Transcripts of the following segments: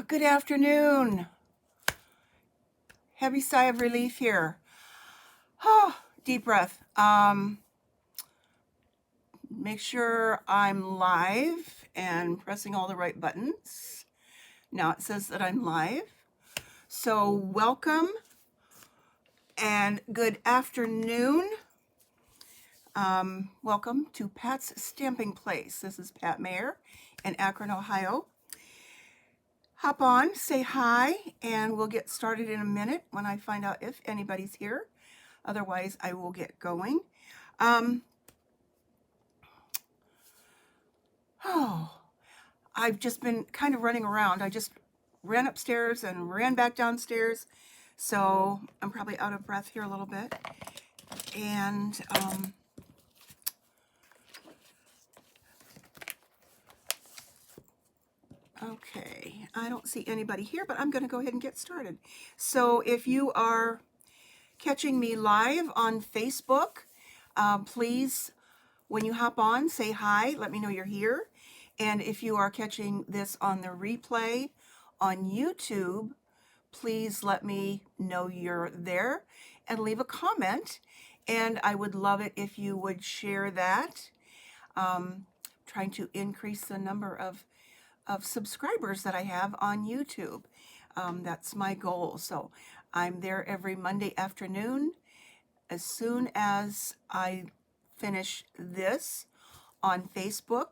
Good afternoon. Heavy sigh of relief here. Deep breath. Make sure I'm live and pressing all the right buttons. Now it says that I'm live. So welcome and good afternoon. Welcome to Pat's Stamping Place. This is Pat Mayer in Akron, Ohio. Hop on, say hi, and we'll get started in a minute when I find out if anybody's here. Otherwise, I will get going. I've just been kind of running around. I just ran upstairs and ran back downstairs, so I'm probably out of breath here a little bit. And okay, I don't see anybody here, but I'm going to go ahead and get started. So if you are catching me live on Facebook, please, when you hop on, say hi, let me know you're here. And if you are catching this on the replay on YouTube, please let me know you're there and leave a comment. And I would love it if you would share that. Trying to increase the number of subscribers that I have on YouTube. That's my goal. So I'm there every Monday afternoon. As soon as I finish this on Facebook,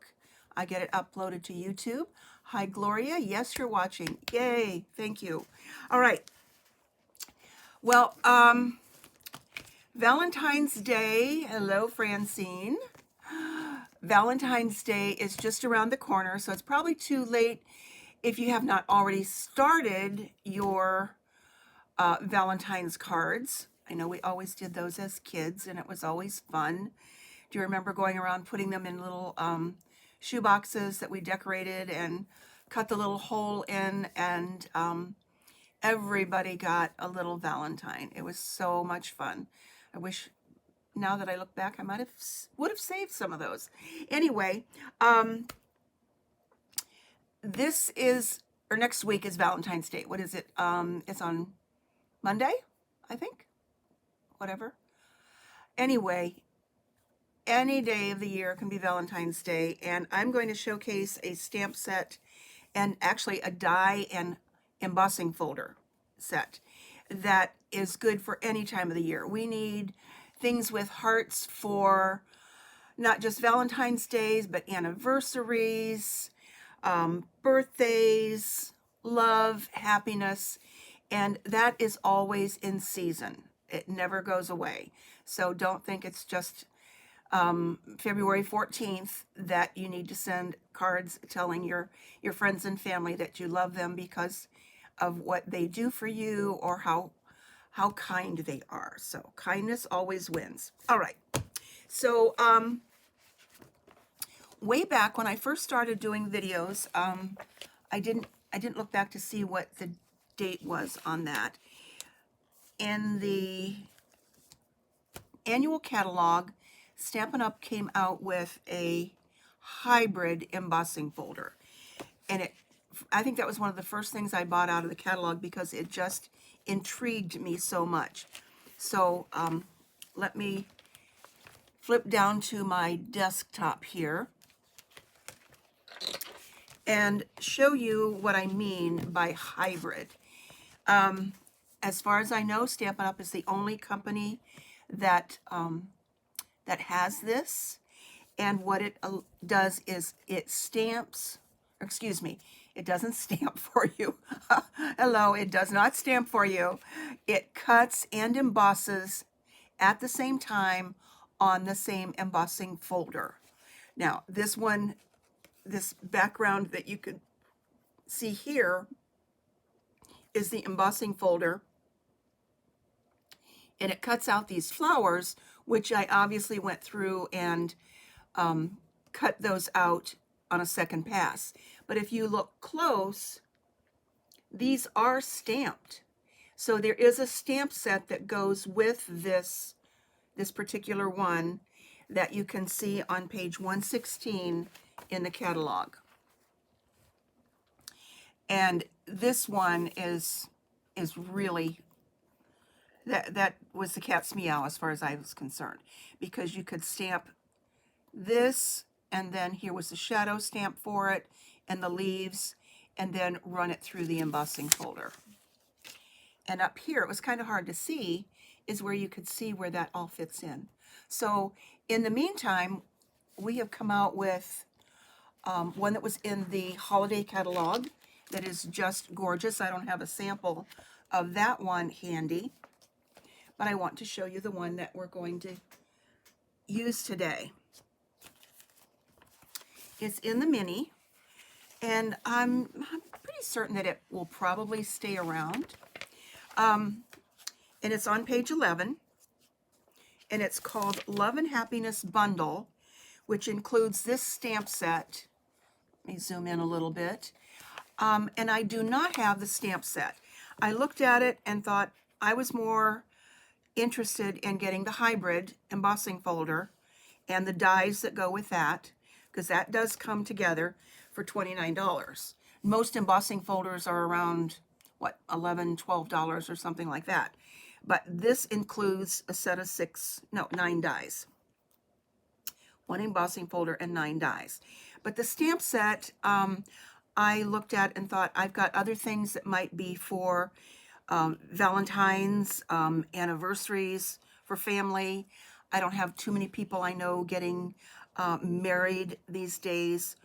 I get it uploaded to YouTube. Hi, Gloria. Yes, you're watching. Yay. Thank you. All right. Well, Valentine's Day. Hello, Francine. Valentine's Day is just around the corner, so it's probably too late if you have not already started your Valentine's cards. I know we always did those as kids, and it was always fun. Do you remember going around putting them in little shoe boxes that we decorated and cut the little hole in, and everybody got a little Valentine. It was so much fun. I wish, now that I look back, I would have saved some of those. Anyway, this is, or next week is Valentine's Day. What is it? It's on Monday, I think. Whatever. Anyway, any day of the year can be Valentine's Day, and I'm going to showcase a stamp set and actually a die and embossing folder set that is good for any time of the year. We need things with hearts for not just Valentine's Days, but anniversaries, birthdays, love, happiness, and that is always in season. It never goes away. So don't think it's just February 14th that you need to send cards telling your friends and family that you love them because of what they do for you or how kind they are. So kindness always wins. All right. So way back when I first started doing videos, I didn't look back to see what the date was on that. In the annual catalog, Stampin' Up came out with a hybrid embossing folder. And I think that was one of the first things I bought out of the catalog because it just intrigued me so much. So let me flip down to my desktop here and show you what I mean by hybrid. As far as I know, Stampin' Up is the only company that that has this, and what it does is it stamps, excuse me, it doesn't stamp for you. Hello, it does not stamp for you. It cuts and embosses at the same time on the same embossing folder. Now, this one, this background that you could see here is the embossing folder, and it cuts out these flowers, which I obviously went through and cut those out on a second pass. But if you look close, these are stamped. So there is a stamp set that goes with this particular one that you can see on page 116 in the catalog. And this one is really, that was the cat's meow as far as I was concerned, because you could stamp this, and then here was the shadow stamp for it, and the leaves, and then run it through the embossing folder. And up here, it was kind of hard to see, is where you could see where that all fits in. So in the meantime, we have come out with one that was in the holiday catalog that is just gorgeous. I don't have a sample of that one handy, but I want to show you the one that we're going to use today. It's in the mini, and I'm pretty certain that it will probably stay around. And it's on page 11, and it's called Love and Happiness Bundle, which includes this stamp set. Let me zoom in a little bit. And I do not have the stamp set. I looked at it and thought I was more interested in getting the hybrid embossing folder and the dies that go with that, because that does come together for $29. Most embossing folders are around, what, $11, $12 or something like that. But this includes a set of 9 dies. One embossing folder and 9 dies. But the stamp set, I looked at and thought I've got other things that might be for Valentine's, anniversaries, for family. I don't have too many people I know getting married these days,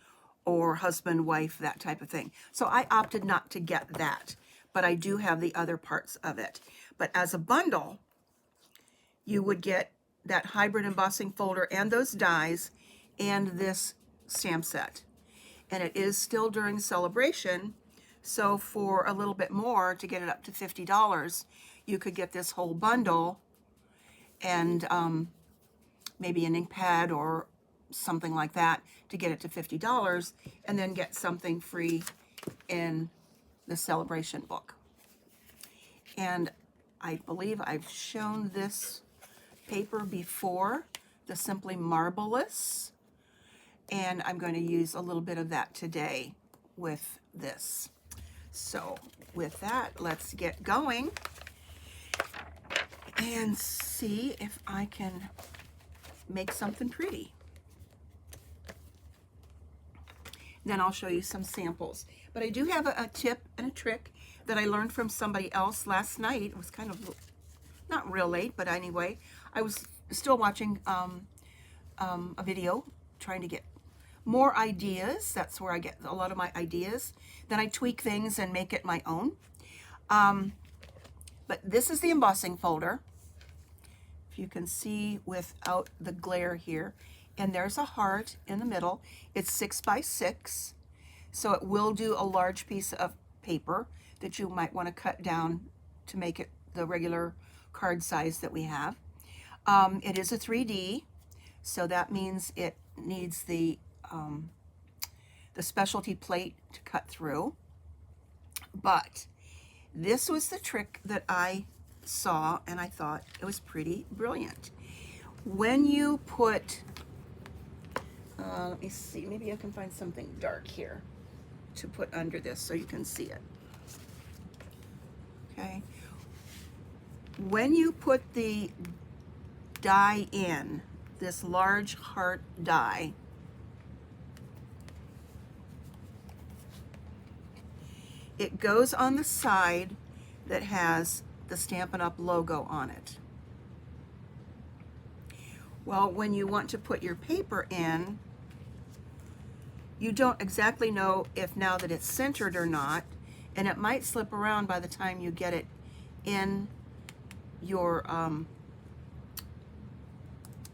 or husband, wife, that type of thing. So I opted not to get that, but I do have the other parts of it. But as a bundle, you would get that hybrid embossing folder and those dies and this stamp set. And it is still during celebration, so for a little bit more, to get it up to $50, you could get this whole bundle and maybe an ink pad or something like that to get it to $50, and then get something free in the celebration book. And I believe I've shown this paper before, the Simply Marvelous, and I'm going to use a little bit of that today with this. So with that, let's get going and see if I can make something pretty. Then I'll show you some samples. But I do have a tip and a trick that I learned from somebody else last night. It was kind of not real late, but anyway, I was still watching a video trying to get more ideas. That's where I get a lot of my ideas. Then I tweak things and make it my own. But this is the embossing folder, if you can see without the glare here. And there's a heart in the middle. It's 6 by 6, so it will do a large piece of paper that you might want to cut down to make it the regular card size that we have. It is a 3D, so that means it needs the specialty plate to cut through. But this was the trick that I saw, and I thought it was pretty brilliant. When you put, let me see, maybe I can find something dark here to put under this so you can see it. Okay. When you put the die in, this large heart die, it goes on the side that has the Stampin' Up! Logo on it. Well, when you want to put your paper in, you don't exactly know if now that it's centered or not, and it might slip around by the time you get it in your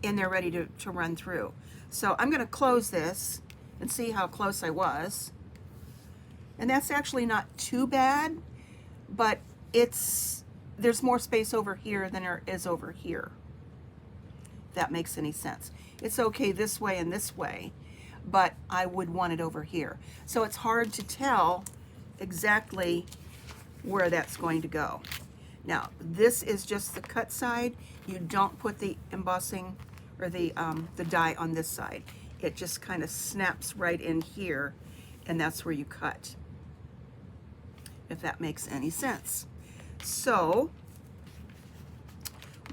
in there ready to run through. So I'm going to close this and see how close I was. And that's actually not too bad, but there's more space over here than there is over here, if that makes any sense. It's okay this way and this way, but I would want it over here. So it's hard to tell exactly where that's going to go. Now, this is just the cut side. You don't put the embossing or the die on this side. It just kind of snaps right in here, and that's where you cut. if that makes any sense. So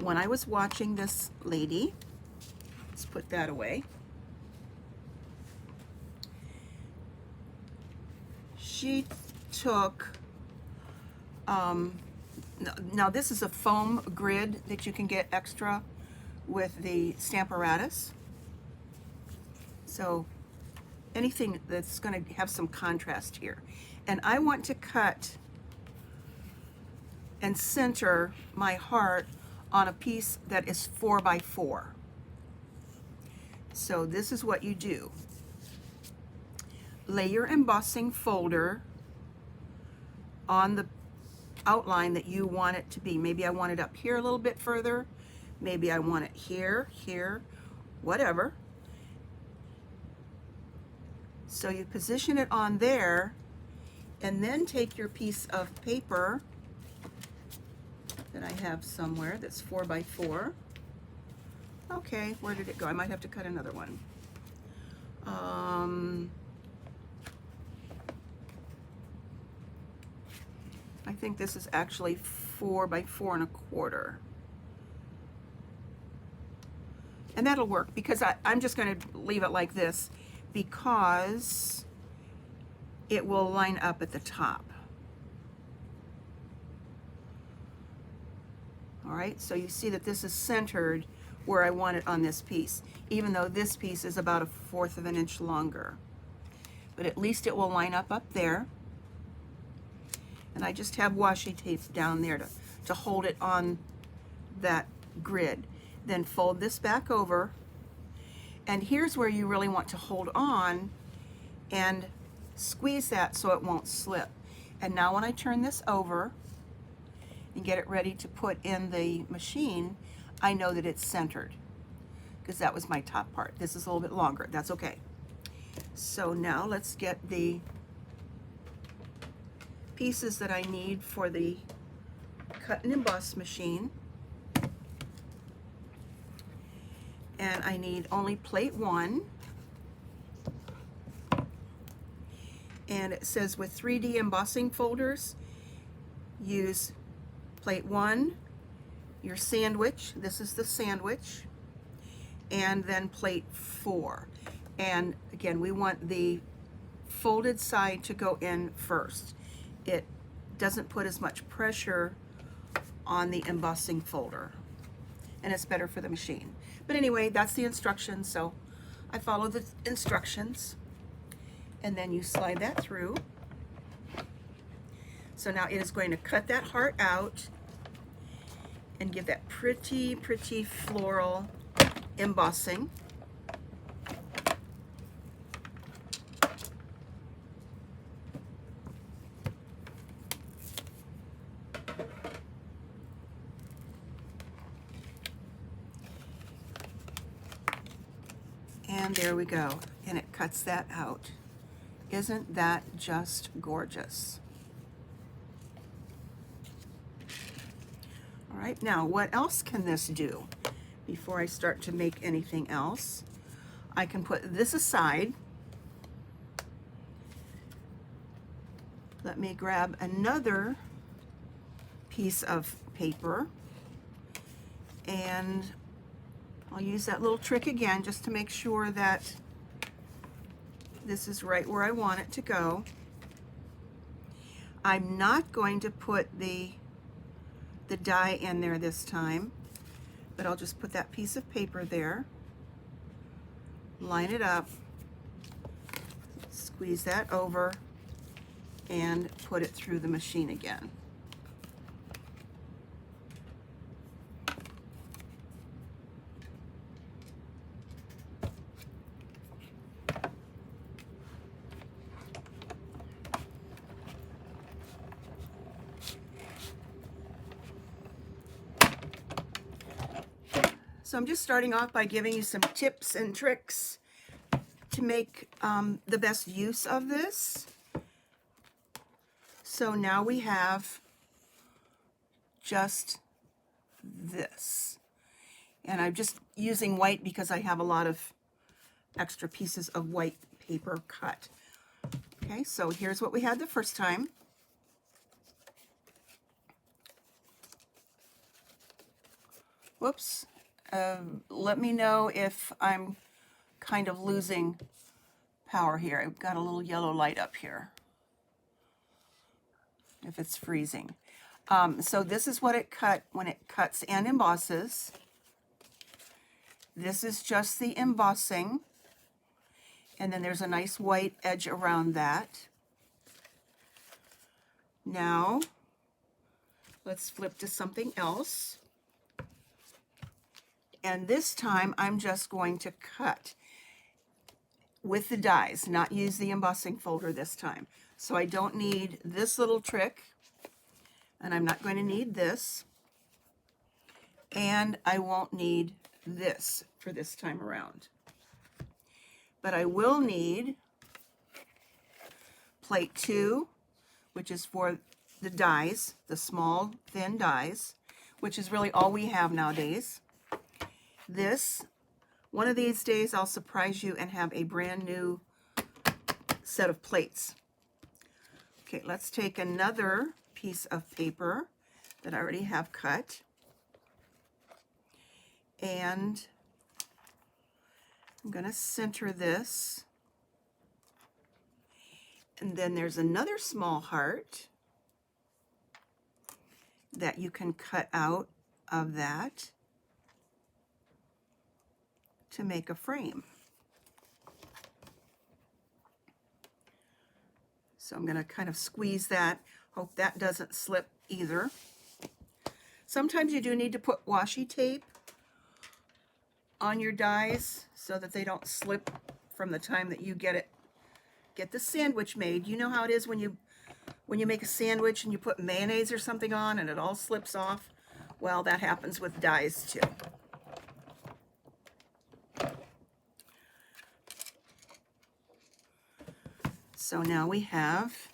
when I was watching this lady, let's put that away. She took, now this is a foam grid that you can get extra with the Stamparatus. So anything that's going to have some contrast here. And I want to cut and center my heart on a piece that is 4 by 4. So this is what you do. Lay your embossing folder on the outline that you want it to be. Maybe I want it up here a little bit further. Maybe I want it here, here, whatever. So you position it on there, and then take your piece of paper that I have somewhere that's 4 by 4. Okay, where did it go? I might have to cut another one. I think this is actually 4 by 4 1/4. And that'll work because I'm just going to leave it like this because it will line up at the top. All right, so you see that this is centered where I want it on this piece, even though this piece is about 1/4 of an inch longer. But at least it will line up there. And I just have washi tape down there to hold it on that grid. Then fold this back over. And here's where you really want to hold on and squeeze that so it won't slip. And now when I turn this over and get it ready to put in the machine, I know that it's centered because that was my top part. This is a little bit longer. That's okay. So now let's get the pieces that I need for the Cut and Emboss machine. And I need only plate 1. And it says with 3D embossing folders, use plate 1, your sandwich, this is the sandwich, and then plate 4. And again, we want the folded side to go in first. It doesn't put as much pressure on the embossing folder, and it's better for the machine. But anyway, that's the instructions, so I follow the instructions, and then you slide that through. So now it is going to cut that heart out and give that pretty, pretty floral embossing. And there we go, and it cuts that out. Isn't that just gorgeous? All right, now what else can this do? Before I start to make anything else, I can put this aside. Let me grab another piece of paper, and I'll use that little trick again just to make sure that this is right where I want it to go. I'm not going to put the die in there this time, but I'll just put that piece of paper there, line it up, squeeze that over, and put it through the machine again. So I'm just starting off by giving you some tips and tricks to make the best use of this. So now we have just this. And I'm just using white because I have a lot of extra pieces of white paper cut. Okay, so here's what we had the first time. Whoops. Let me know if I'm kind of losing power here. I've got a little yellow light up here, if it's freezing. So this is what it cut when it cuts and embosses. This is just the embossing, and then there's a nice white edge around that. Now, let's flip to something else. And this time I'm just going to cut with the dies, not use the embossing folder this time. So I don't need this little trick, and I'm not going to need this, and I won't need this for this time around. But I will need plate 2, which is for the dies, the small thin dies, which is really all we have nowadays. This, one of these days I'll surprise you and have a brand new set of plates. Okay, let's take another piece of paper that I already have cut, and I'm going to center this, and then there's another small heart that you can cut out of that to make a frame. So I'm going to kind of squeeze that. Hope that doesn't slip either. Sometimes you do need to put washi tape on your dies so that they don't slip from the time that you get the sandwich made. You know how it is when you make a sandwich and you put mayonnaise or something on and it all slips off? Well, that happens with dies too. So now we have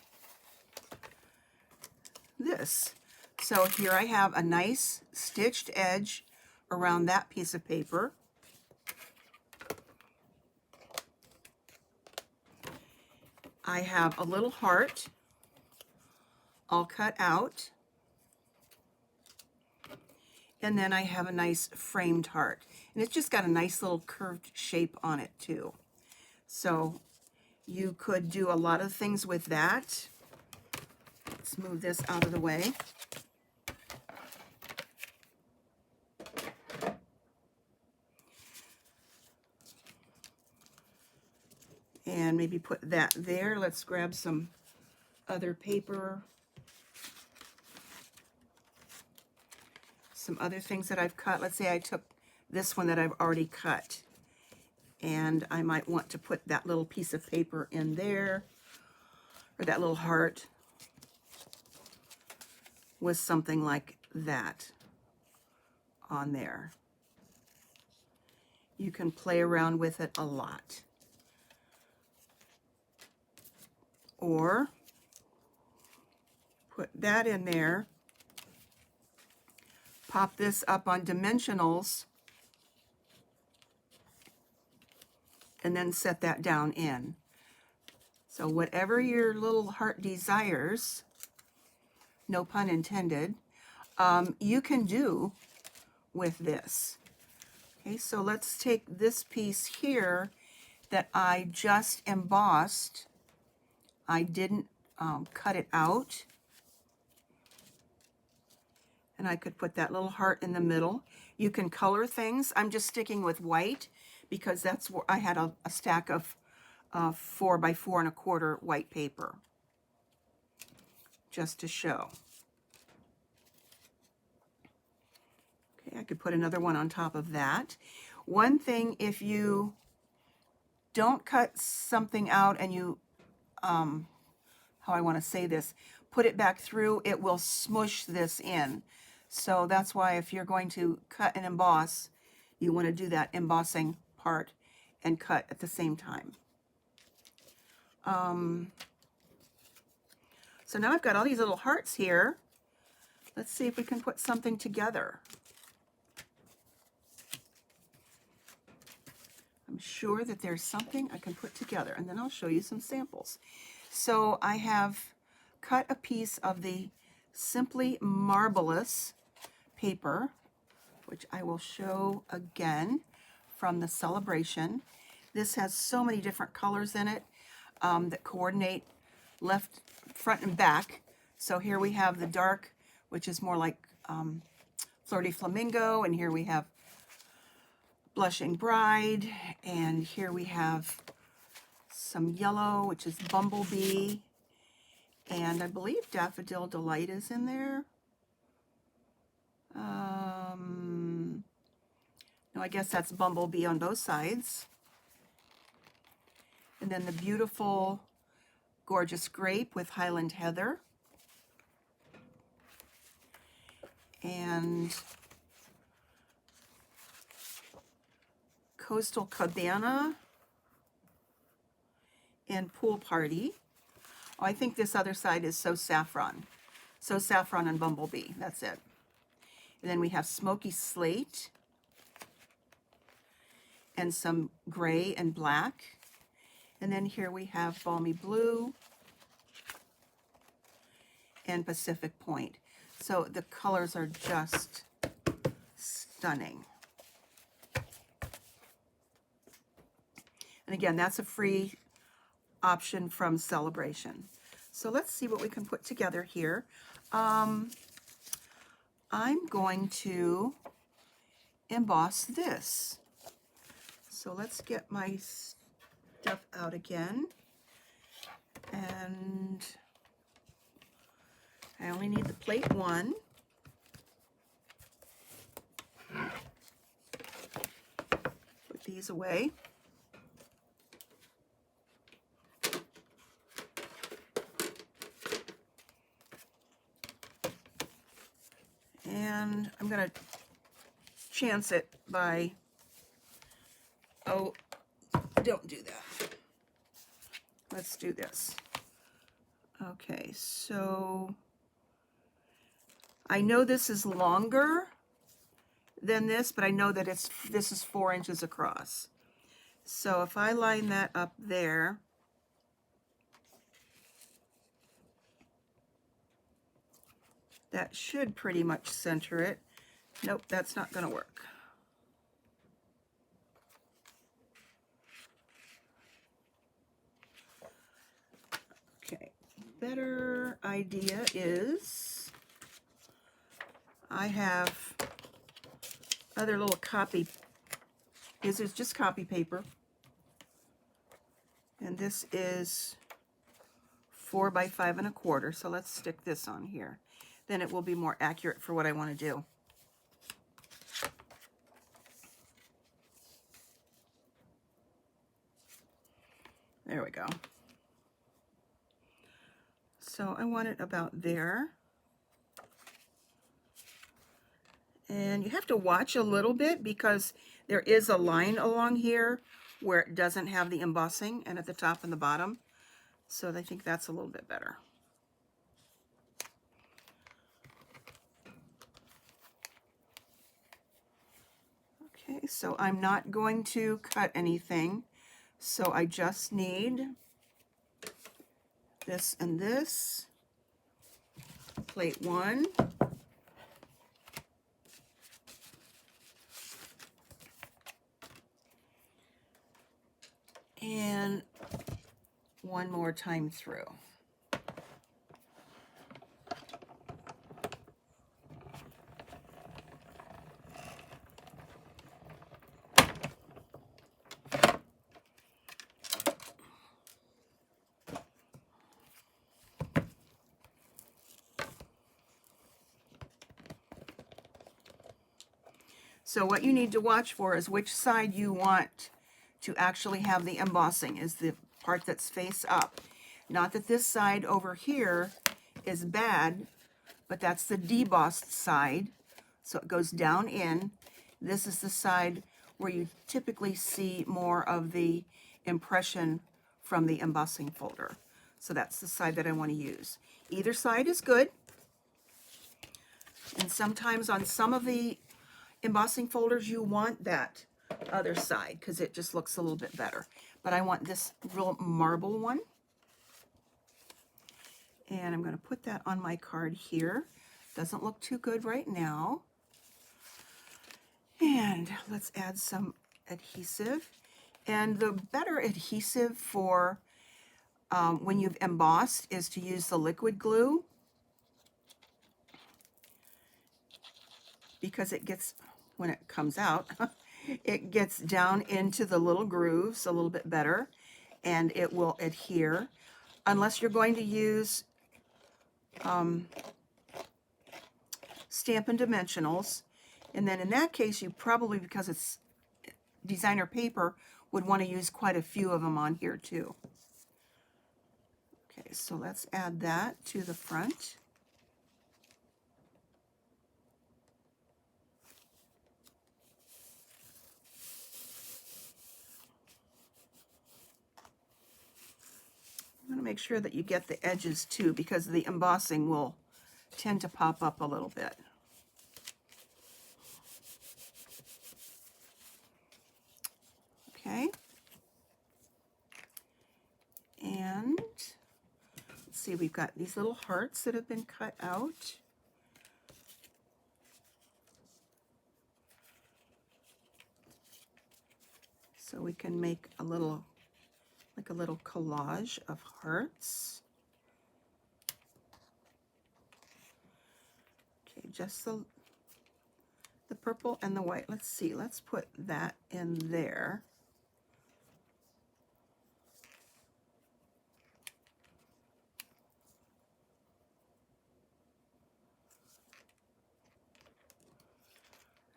this. So here I have a nice stitched edge around that piece of paper. I have a little heart all cut out. And then I have a nice framed heart. And it's just got a nice little curved shape on it too. So you could do a lot of things with that. Let's move this out of the way. And maybe put that there. Let's grab some other paper. Some other things that I've cut. Let's say I took this one that I've already cut, and I might want to put that little piece of paper in there, or that little heart with something like that on there. You can play around with it a lot. Or put that in there, pop this up on dimensionals, and then set that down in. So whatever your little heart desires, no pun intended, you can do with this. Okay, so let's take this piece here that I just embossed. I didn't cut it out. And I could put that little heart in the middle. You can color things. I'm just sticking with white because that's where I had a stack of 4 by 4 1/4 white paper, just to show. Okay, I could put another one on top of that. One thing, if you don't cut something out and you, how I want to say this, put it back through, it will smush this in. So that's why if you're going to cut and emboss, you want to do that embossing part and cut at the same time. So now I've got all these little hearts here. Let's see if we can put something together. I'm sure that there's something I can put together, and then I'll show you some samples. So I have cut a piece of the Simply Marvelous paper which I will show again from the celebration. This has so many different colors in it that coordinate left, front, and back. So here we have the dark, which is more like Flirty Flamingo, and here we have Blushing Bride, and here we have some yellow, which is Bumblebee, and I believe Daffodil Delight is in there. No, I guess that's Bumblebee on both sides. And then the beautiful, gorgeous Grape with Highland Heather. And Coastal Cabana and Pool Party. Oh, I think this other side is So Saffron. So Saffron and Bumblebee, that's it. And then we have Smoky Slate and some gray and black. And then here we have Balmy Blue and Pacific Point. So the colors are just stunning. And again, that's a free option from Celebration. So let's see what we can put together here. I'm going to emboss this. So let's get my stuff out again. And I only need the plate 1. Put these away. And I'm going to chance it by, oh, don't do that. Let's do this. Okay, so I know this is longer than this, but I know that this is 4 inches across. So if I line that up there, that should pretty much center it. Nope, that's not going to work. Okay, better idea is I have other little copy. This is just copy paper. And this is 4 by 5 1/4. So let's stick this on here. Then it will be more accurate for what I want to do. There we go. So I want it about there. And you have to watch a little bit because there is a line along here where it doesn't have the embossing, and at the top and the bottom. So I think that's a little bit better. Okay, so I'm not going to cut anything. So I just need this and this, plate 1, and one more time through. So what you need to watch for is which side you want to actually have the embossing, is the part that's face up. Not that this side over here is bad, but that's the debossed side. So it goes down in. This is the side where you typically see more of the impression from the embossing folder. So that's the side that I want to use. Either side is good. And sometimes on some of the embossing folders you want that other side because it just looks a little bit better. But I want this real marble one. And I'm going to put that on my card here. Doesn't look too good right now. And let's add some adhesive. And the better adhesive for when you've embossed is to use the liquid glue, because it gets, when it comes out, it gets down into the little grooves a little bit better, and it will adhere. Unless you're going to use Stampin' Dimensionals, and then in that case you probably, because it's designer paper, would want to use quite a few of them on here too. Okay, so let's add that to the front. I'm going to make sure that you get the edges too, because the embossing will tend to pop up a little bit. Okay. And let's see, we've got these little hearts that have been cut out. So we can make a little, like a little collage of hearts. Okay, just the purple and the white. Let's see, let's put that in there.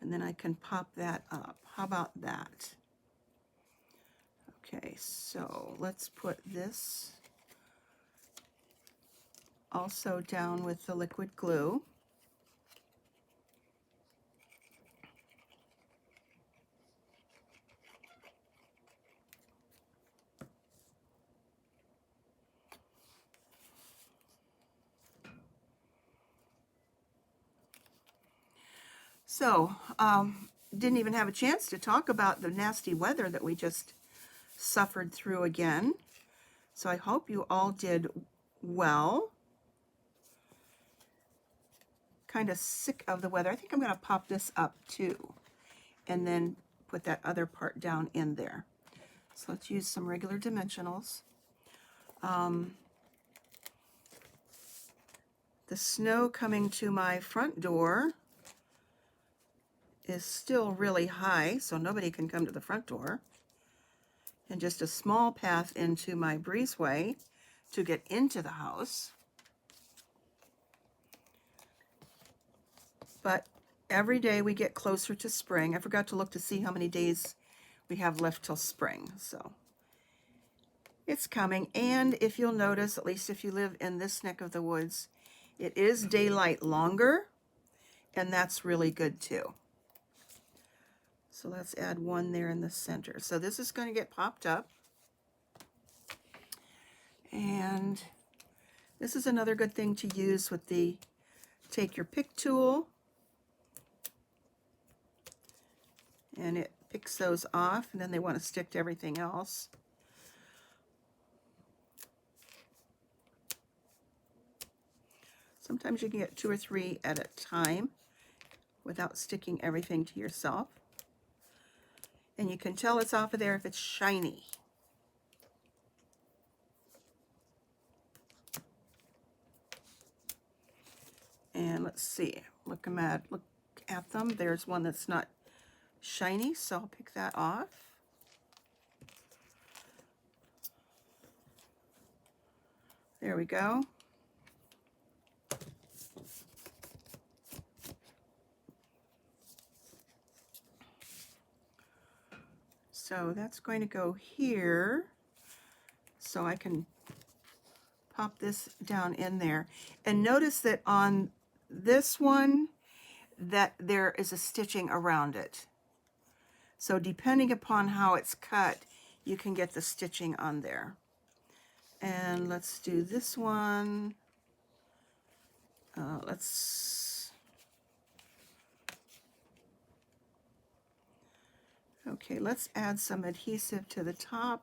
And then I can pop that up. How about that? Okay, so let's put this also down with the liquid glue. So, didn't even have a chance to talk about the nasty weather that we just suffered through again. So I hope you all did well. Kind of sick of the weather. I think I'm going to pop this up too, and then put that other part down in there. So let's use some regular dimensionals. The snow coming to my front door is still really high, so nobody can come to the front door. And just a small path into my breezeway to get into the house. But every day we get closer to spring. I forgot to look to see how many days we have left till spring, so it's coming. And if you'll notice, at least if you live in this neck of the woods, it is daylight longer, and that's really good too. So let's add one there in the center. So this is going to get popped up. And this is another good thing to use with the take your pick tool, and it picks those off, and then they want to stick to everything else. Sometimes you can get 2 or 3 at a time without sticking everything to yourself. And you can tell it's off of there if it's shiny. And let's see, look at them. There's one that's not shiny, so I'll pick that off. There we go. So that's going to go here, so I can pop this down in there. And notice that on this one, that there is a stitching around it. So depending upon how it's cut, you can get the stitching on there. And let's do this one. Okay, let's add some adhesive to the top.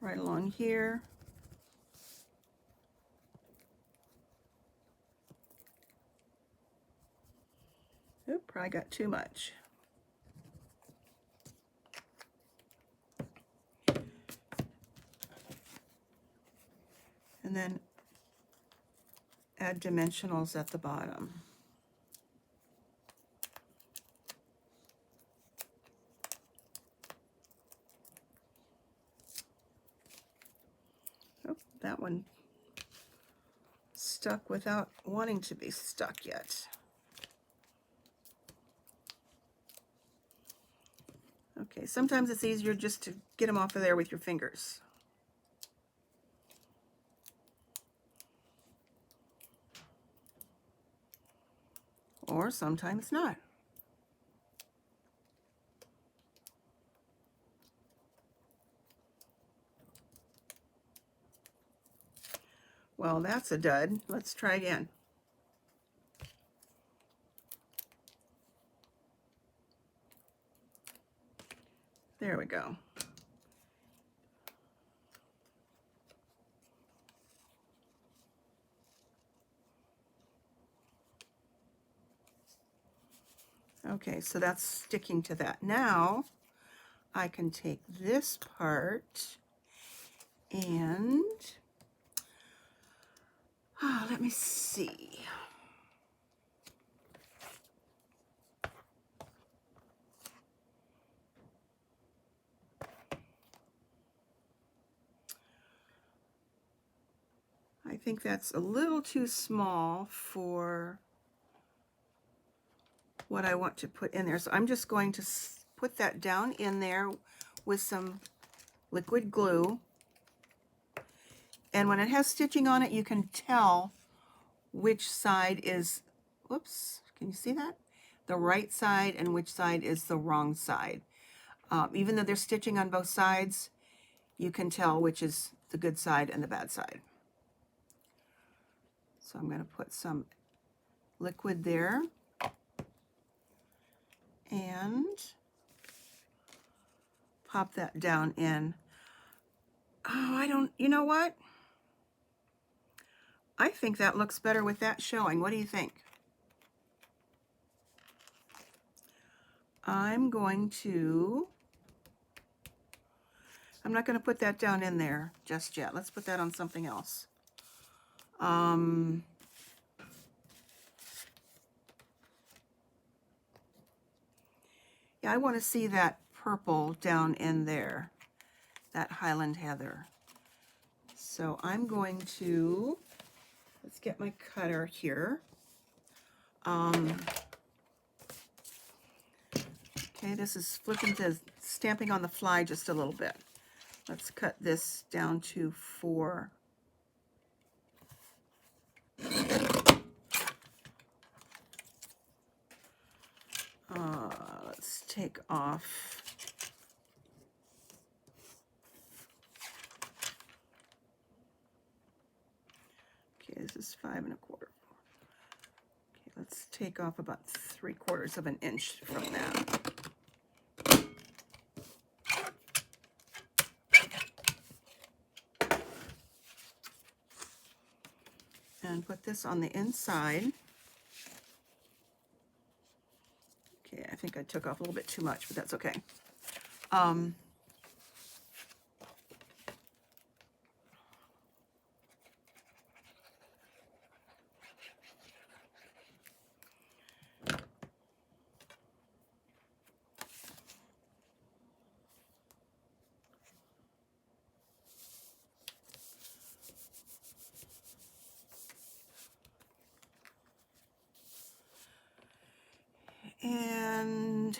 Right along here. Oop, probably got too much. And then add dimensionals at the bottom. Oh, that one stuck without wanting to be stuck yet. Okay, sometimes it's easier just to get them off of there with your fingers. Or sometimes not. Well, that's a dud. Let's try again. There we go. Okay, so that's sticking to that. Now I can take this part and let me see. I think that's a little too small for what I want to put in there. So I'm just going to put that down in there with some liquid glue. And when it has stitching on it, you can tell which side is, whoops, can you see that? The right side and which side is the wrong side. Even though there's stitching on both sides, you can tell which is the good side and the bad side. So I'm going to put some liquid there and pop that down in. Oh, you know what? I think that looks better with that showing. What do you think? I'm not going to put that down in there just yet. Let's put that on something else. Yeah, I want to see that purple down in there, that Highland Heather. So I'm going to, let's get my cutter here. Okay, this is flipping to stamping on the fly just a little bit. Let's cut this down to 4. Let's take off. Okay, this is 5 1/4. Okay, let's take off about 3/4 of an inch from that. And put this on the inside. Okay, I think I took off a little bit too much, but that's okay. And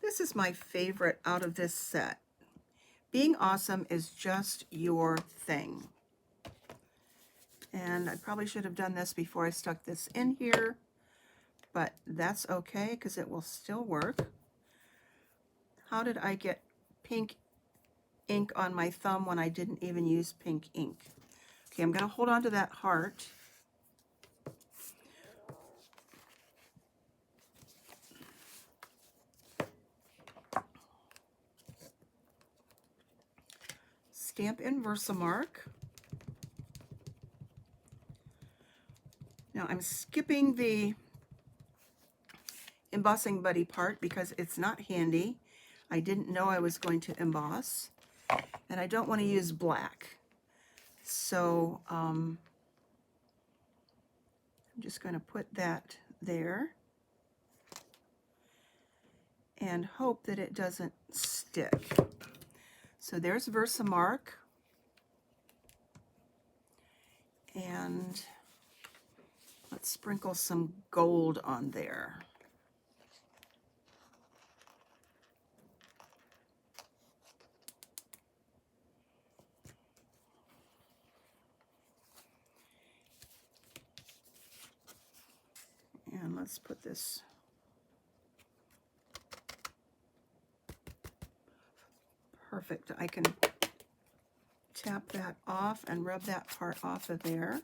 this is my favorite out of this set. Being awesome is just your thing. And I probably should have done this before I stuck this in here, but that's okay because it will still work. How did I get pink ink on my thumb when I didn't even use pink ink? Okay, I'm going to hold on to that heart. Stamp in Versamark. Now I'm skipping the embossing buddy part because it's not handy. I didn't know I was going to emboss, and I don't want to use black. So I'm just going to put that there and hope that it doesn't stick. So there's Versamark, and let's sprinkle some gold on there. And let's put this perfect. I can tap that off and rub that part off of there.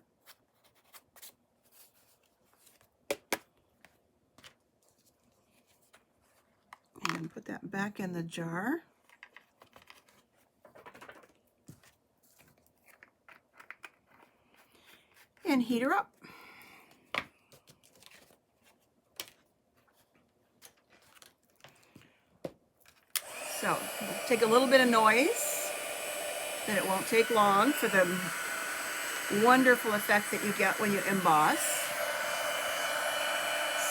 And put that back in the jar. And heat her up. So take a little bit of noise, then it won't take long for the wonderful effect that you get when you emboss.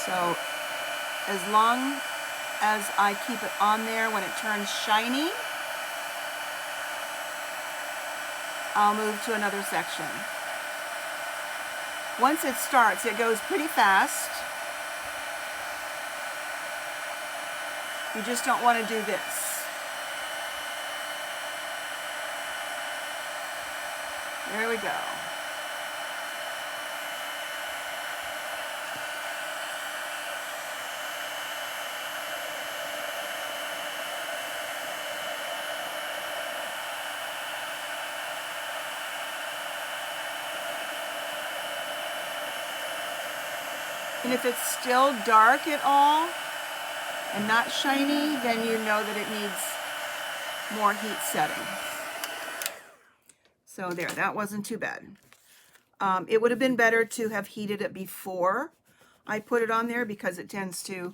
So as long as I keep it on there, when it turns shiny, I'll move to another section. Once it starts, it goes pretty fast. You just don't want to do this. There we go. And if it's still dark at all and not shiny, then you know that it needs more heat setting. So there, that wasn't too bad. It would have been better to have heated it before I put it on there because it tends to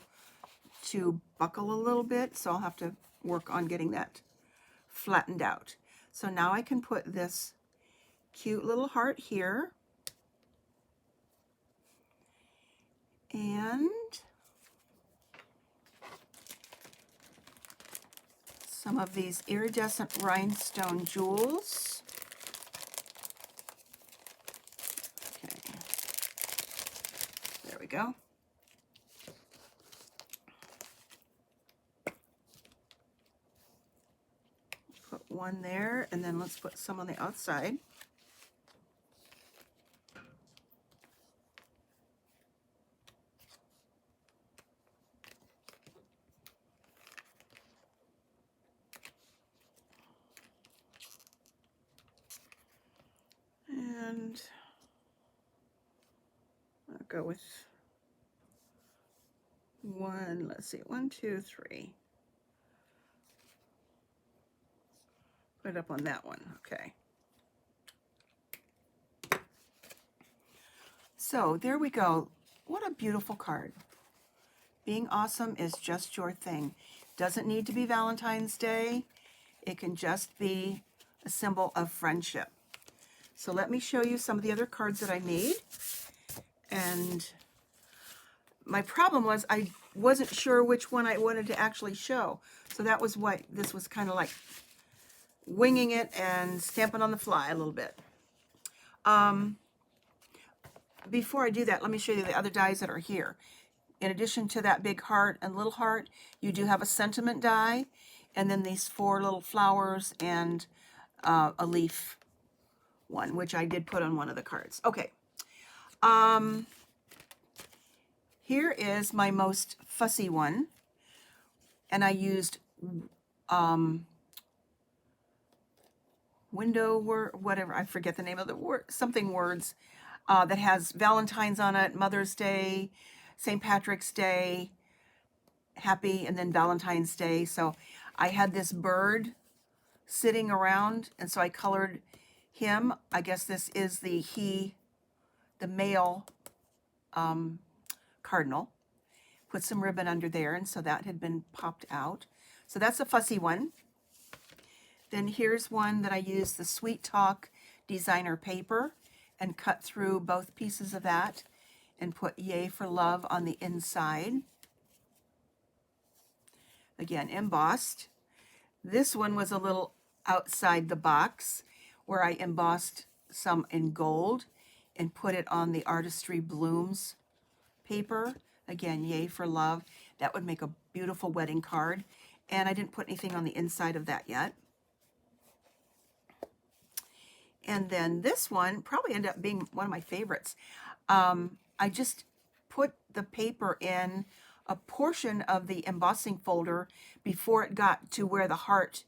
buckle a little bit. So I'll have to work on getting that flattened out. So now I can put this cute little heart here. And some of these iridescent rhinestone jewels. Okay, there we go. Put one there, and then let's put some on the outside. And I'll go with one, let's see, 1, 2, 3. Put it up on that one, okay. So there we go. What a beautiful card. Being awesome is just your thing. Doesn't need to be Valentine's Day. It can just be a symbol of friendship. So let me show you some of the other cards that I made. And my problem was I wasn't sure which one I wanted to actually show. So that was what this was kind of like, winging it and stamping on the fly a little bit. Before I do that, let me show you the other dies that are here. In addition to that big heart and little heart, you do have a sentiment die, and then these 4 little flowers and a leaf one, which I did put on one of the cards. Okay. Here is my most fussy one, and I used window word, whatever, I forget the name of the word, something words that has Valentine's on it, Mother's Day, St. Patrick's Day, happy, and then Valentine's Day. So I had this bird sitting around, and so I colored him. I guess this is the male cardinal. Put some ribbon under there, and so that had been popped out. So that's a fussy one. Then here's one that I used the Sweet Talk designer paper and cut through both pieces of that and put Yay for Love on the inside. Again, embossed. This one was a little outside the box where I embossed some in gold and put it on the Artistry Blooms paper. Again, Yay for Love. That would make a beautiful wedding card. And I didn't put anything on the inside of that yet. And then this one probably ended up being one of my favorites. I just put the paper in a portion of the embossing folder before it got to where the heart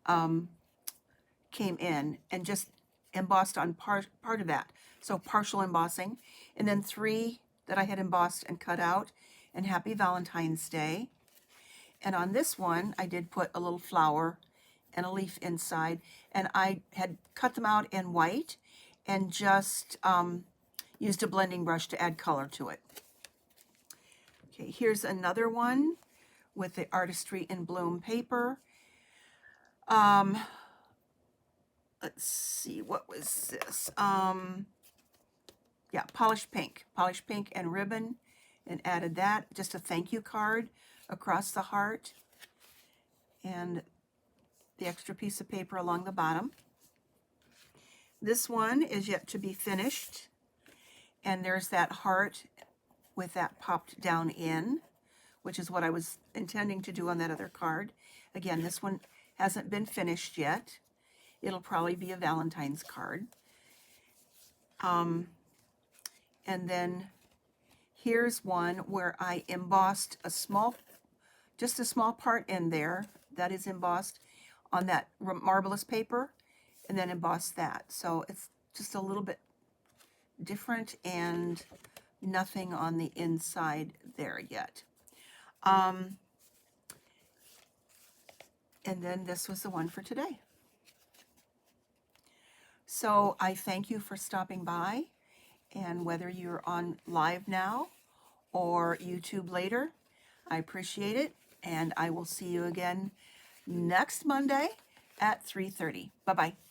came in, and just embossed on part of that. So partial embossing. And then 3 that I had embossed and cut out, and Happy Valentine's Day. And on this one, I did put a little flower and a leaf inside, and I had cut them out in white and just used a blending brush to add color to it. Okay, here's another one with the Artistry in Bloom paper. Let's see, what was this? Yeah, polished pink and ribbon, and added that. Just a thank you card across the heart, and the extra piece of paper along the bottom. This one is yet to be finished, and there's that heart with that popped down in, which is what I was intending to do on that other card. Again, this one hasn't been finished yet. It'll probably be a Valentine's card. And then here's one where I embossed just a small part in there that is embossed on that marvelous paper, and then emboss that. So it's just a little bit different, and nothing on the inside there yet. And then this was the one for today. So I thank you for stopping by, and whether you're on live now or YouTube later, I appreciate it, and I will see you again next Monday at 3:30. Bye-bye.